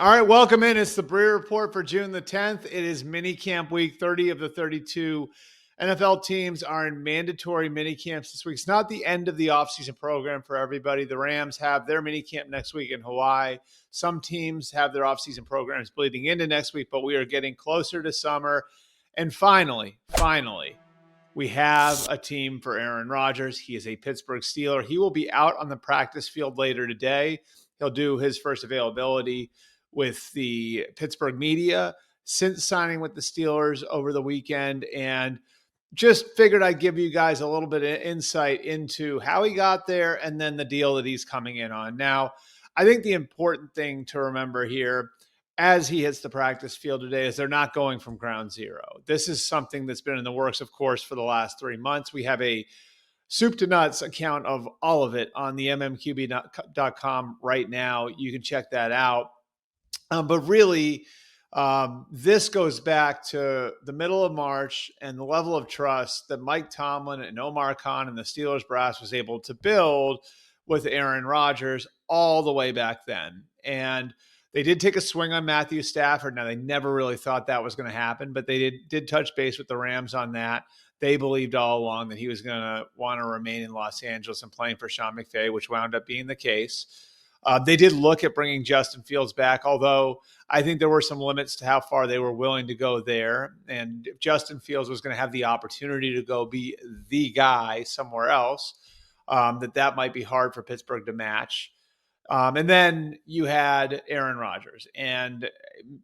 All right, welcome in. It's the Breer Report for June the 10th. It is mini camp week. 30 of the 32 NFL teams are in mandatory mini camps this week. It's not the end of the offseason program for everybody. The Rams have their mini camp next week in Hawaii. Some teams have their offseason programs bleeding into next week, but we are getting closer to summer. And finally, we have a team for Aaron Rodgers. He is a Pittsburgh Steeler. He will be out on the practice field later today. He'll do his first availability with the Pittsburgh media since signing with the Steelers over the weekend, and just figured I'd give you guys a little bit of insight into how he got there and then the deal that he's coming in on. Now, I think the important thing to remember here as he hits the practice field today is they're not going from ground zero. This is something that's been in the works, of course, for the last 3 months. We have a soup to nuts account of all of it on the mmqb.com right now. You can check that out. But really, this goes back to the middle of March and the level of trust that Mike Tomlin and Omar Khan and the Steelers brass was able to build with Aaron Rodgers all the way back then. And they did take a swing on Matthew Stafford. Now, they never really thought that was going to happen, but they did touch base with the Rams on that. They believed all along that he was going to want to remain in Los Angeles and playing for Sean McVay, which wound up being the case. They did look at bringing Justin Fields back, although I think there were some limits to how far they were willing to go there. And if Justin Fields was going to have the opportunity to go be the guy somewhere else, that might be hard for Pittsburgh to match. And then you had Aaron Rodgers. And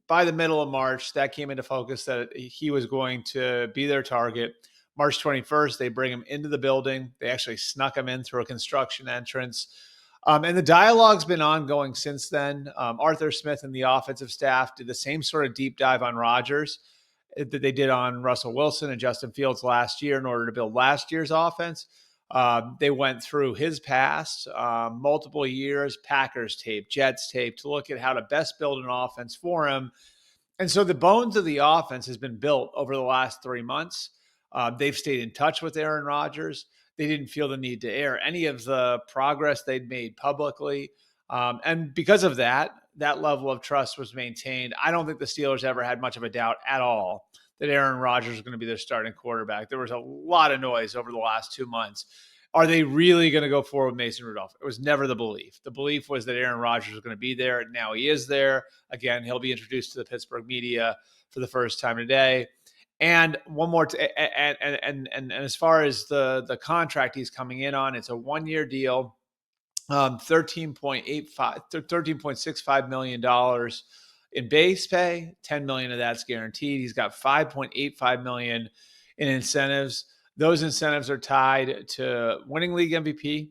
by the middle of March, that came into focus that he was going to be their target. March 21st, they bring him into the building. They actually snuck him in through a construction entrance. And the dialogue's been ongoing since then. Arthur Smith and the offensive staff did the same sort of deep dive on Rodgers that they did on Russell Wilson and Justin Fields last year in order to build last year's offense. They went through his past, multiple years, Packers tape, Jets tape, to look at how to best build an offense for him. And so the bones of the offense has been built over the last 3 months. They've stayed in touch with Aaron Rodgers. They didn't feel the need to air any of the progress they'd made publicly. And because of that level of trust was maintained. I don't think the Steelers ever had much of a doubt at all that Aaron Rodgers was going to be their starting quarterback. There was a lot of noise over the last 2 months. Are they really going to go forward with Mason Rudolph? It was never the belief. The belief was that Aaron Rodgers was going to be there. Now he is there. Again, he'll be introduced to the Pittsburgh media for the first time today. And one more, and as far as the contract he's coming in on, it's a 1-year deal, $13.65 million in base pay. $10 million of that's guaranteed. He's got $5.85 million in incentives. Those incentives are tied to winning league MVP.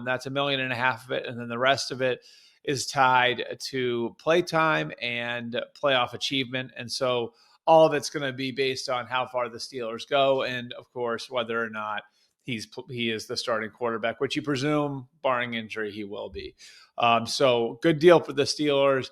That's $1.5 million of it, and then the rest of it is tied to playtime and playoff achievement. And so all of it's going to be based on how far the Steelers go, and of course, whether or not he is the starting quarterback, which you presume, barring injury, he will be. So good deal for the Steelers.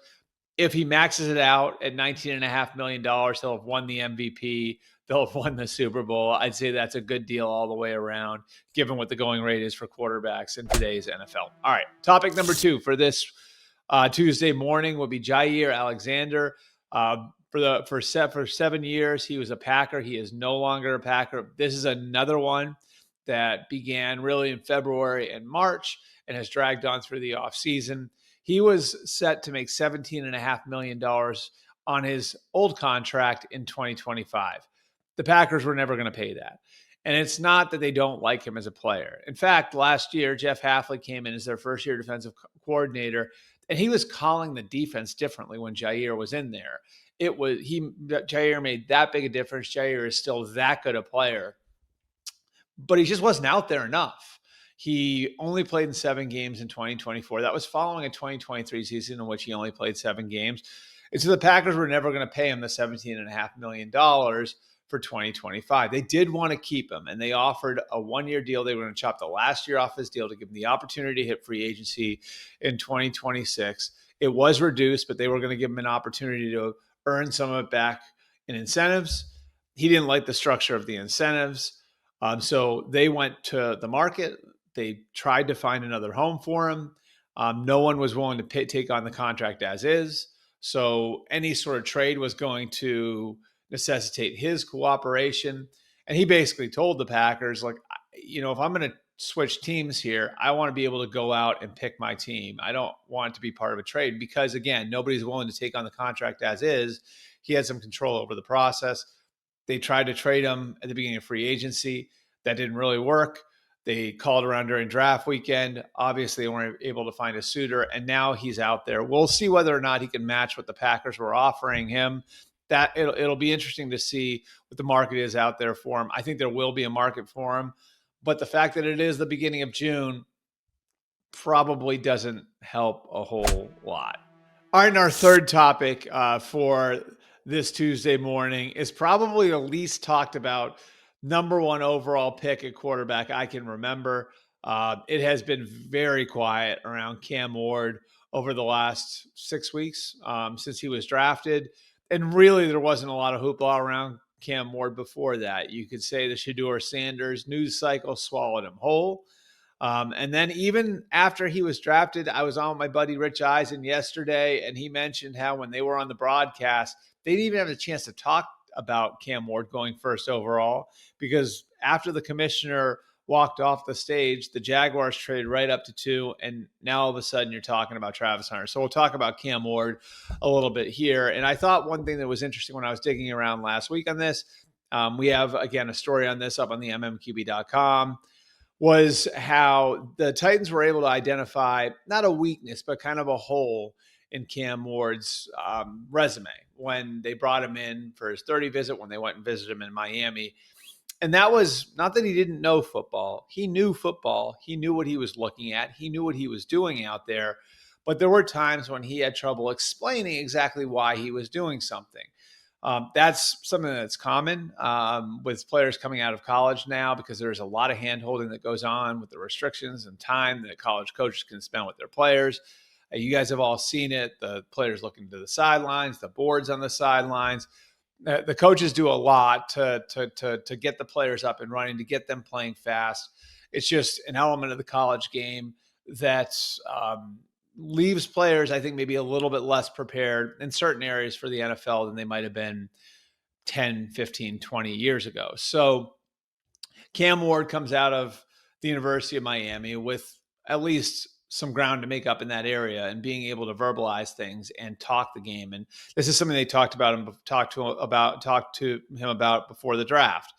If he maxes it out at $19.5 million, he'll have won the MVP. They'll have won the Super Bowl. I'd say that's a good deal all the way around, given what the going rate is for quarterbacks in today's NFL. All right, topic number 2 for this Tuesday morning would be Jaire Alexander. For 7 years, he was a Packer. He is no longer a Packer. This is another one that began really in February and March and has dragged on through the offseason. He was set to make $17.5 million on his old contract in 2025. The Packers were never going to pay that. And it's not that they don't like him as a player. In fact, last year, Jeff Hafley came in as their first-year defensive coordinator, and he was calling the defense differently when Jaire was in there. Jaire made that big a difference. Jaire is still that good a player, but he just wasn't out there enough. He only played in 7 games in 2024. That was following a 2023 season in which he only played 7 games. And so the Packers were never going to pay him the $17.5 million for 2025. They did want to keep him, and they offered a 1-year deal. They were going to chop the last year off his deal to give him the opportunity to hit free agency in 2026. It was reduced, but they were going to give him an opportunity to earn some of it back in incentives. He didn't like the structure of the incentives. So they went to the market. They tried to find another home for him. No one was willing to take on the contract as is. So any sort of trade was going to necessitate his cooperation. And he basically told the Packers, like, if I'm going to switch teams here, I want to be able to go out and pick my team. I don't want to be part of a trade because, again, nobody's willing to take on the contract as is. He had some control over the process. They tried to trade him at the beginning of free agency. That didn't really work. They called around during draft weekend. Obviously, they weren't able to find a suitor, and now he's out there. We'll see whether or not he can match what the Packers were offering him. That it'll be interesting to see what the market is out there for him. I think there will be a market for him, but the fact that it is the beginning of June probably doesn't help a whole lot. All right, and our third topic for this Tuesday morning is probably the least talked about number one overall pick at quarterback I can remember. It has been very quiet around Cam Ward over the last 6 weeks since he was drafted. And really, there wasn't a lot of hoopla around Cam Ward before that. You could say the Shedeur Sanders news cycle swallowed him whole. And then even after he was drafted, I was on with my buddy Rich Eisen yesterday, and he mentioned how when they were on the broadcast, they didn't even have a chance to talk about Cam Ward going first overall, because after the commissioner walked off the stage, the Jaguars traded right up to 2, and now all of a sudden you're talking about Travis Hunter. So we'll talk about Cam Ward a little bit here. And I thought one thing that was interesting when I was digging around last week on this, we have, again, a story on this up on the mmqb.com, was how the Titans were able to identify not a weakness, but kind of a hole in Cam Ward's resume when they brought him in for his 30 visit, when they went and visited him in Miami. And that was not that he didn't know football. He knew football. He knew what he was looking at. He knew what he was doing out there. But there were times when he had trouble explaining exactly why he was doing something. That's something that's common with players coming out of college now, because there's a lot of hand-holding that goes on with the restrictions and time that college coaches can spend with their players. You guys have all seen it. The players looking to the sidelines, the boards on the sidelines. The coaches do a lot to get the players up and running, to get them playing fast. It's just an element of the college game that leaves players, I think, maybe a little bit less prepared in certain areas for the NFL than they might have been 10, 15, 20 years ago. So Cam Ward comes out of the University of Miami with at least some ground to make up in that area and being able to verbalize things and talk the game. And this is something they talked to him about before the draft.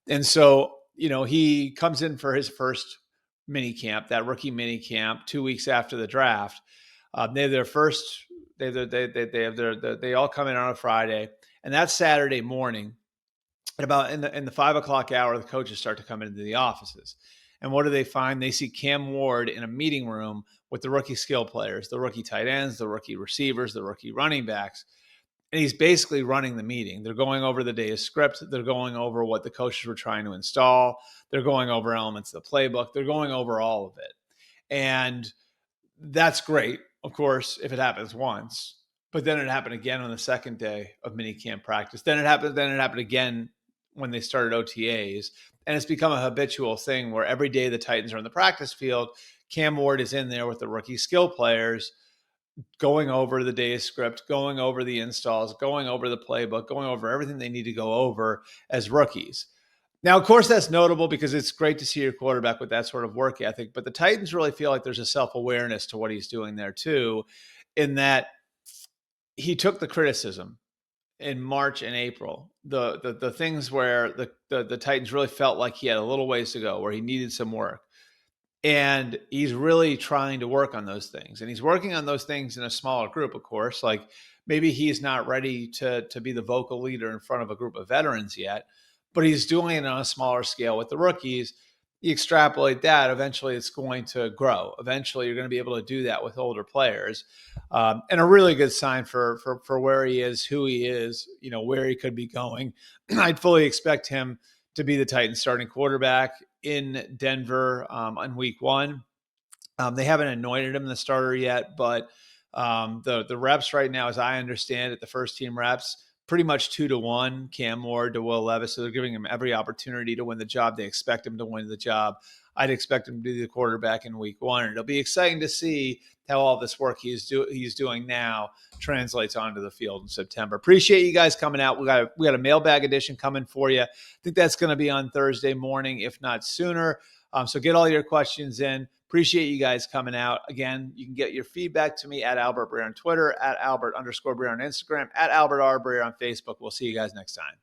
And so, he comes in for his first mini camp, that rookie mini camp, 2 weeks after the draft. They have their first, they all come in on a Friday, and that Saturday morning at about in the 5 o'clock hour, the coaches start to come into the offices. And what do they find? They see Cam Ward in a meeting room with the rookie skill players, the rookie tight ends, the rookie receivers, the rookie running backs. And he's basically running the meeting. They're going over the day's script. They're going over what the coaches were trying to install. They're going over elements of the playbook. They're going over all of it. And that's great, of course, if it happens once. But then it happened again on the second day of minicamp practice. Then it happened again when they started OTAs. And it's become a habitual thing where every day the Titans are in the practice field, Cam Ward is in there with the rookie skill players, going over the day's script, going over the installs, going over the playbook, going over everything they need to go over as rookies. Now, of course, that's notable because it's great to see your quarterback with that sort of work ethic, but the Titans really feel like there's a self-awareness to what he's doing there too, in that he took the criticism in March and April, the things where the Titans really felt like he had a little ways to go, where he needed some work. And he's really trying to work on those things. And he's working on those things in a smaller group, of course. Like maybe he's not ready to be the vocal leader in front of a group of veterans yet, but he's doing it on a smaller scale with the rookies. You extrapolate that, eventually it's going to grow. Eventually you're going to be able to do that with older players. And a really good sign for where he is, who he is, where he could be going. I'd fully expect him to be the Titans starting quarterback in Denver on week 1. They haven't anointed him the starter yet, but the reps right now, as I understand it, the first team reps, pretty much 2-1, Cam Ward to Will Levis. So they're giving him every opportunity to win the job. They expect him to win the job. I'd expect him to be the quarterback in week 1. It'll be exciting to see how all this work he's doing now translates onto the field in September. Appreciate you guys coming out. We got a mailbag edition coming for you. I think that's going to be on Thursday morning, if not sooner. So get all your questions in. Appreciate you guys coming out. Again, you can get your feedback to me at Albert Breer on Twitter, at Albert_Breer on Instagram, at Albert R. Breer on Facebook. We'll see you guys next time.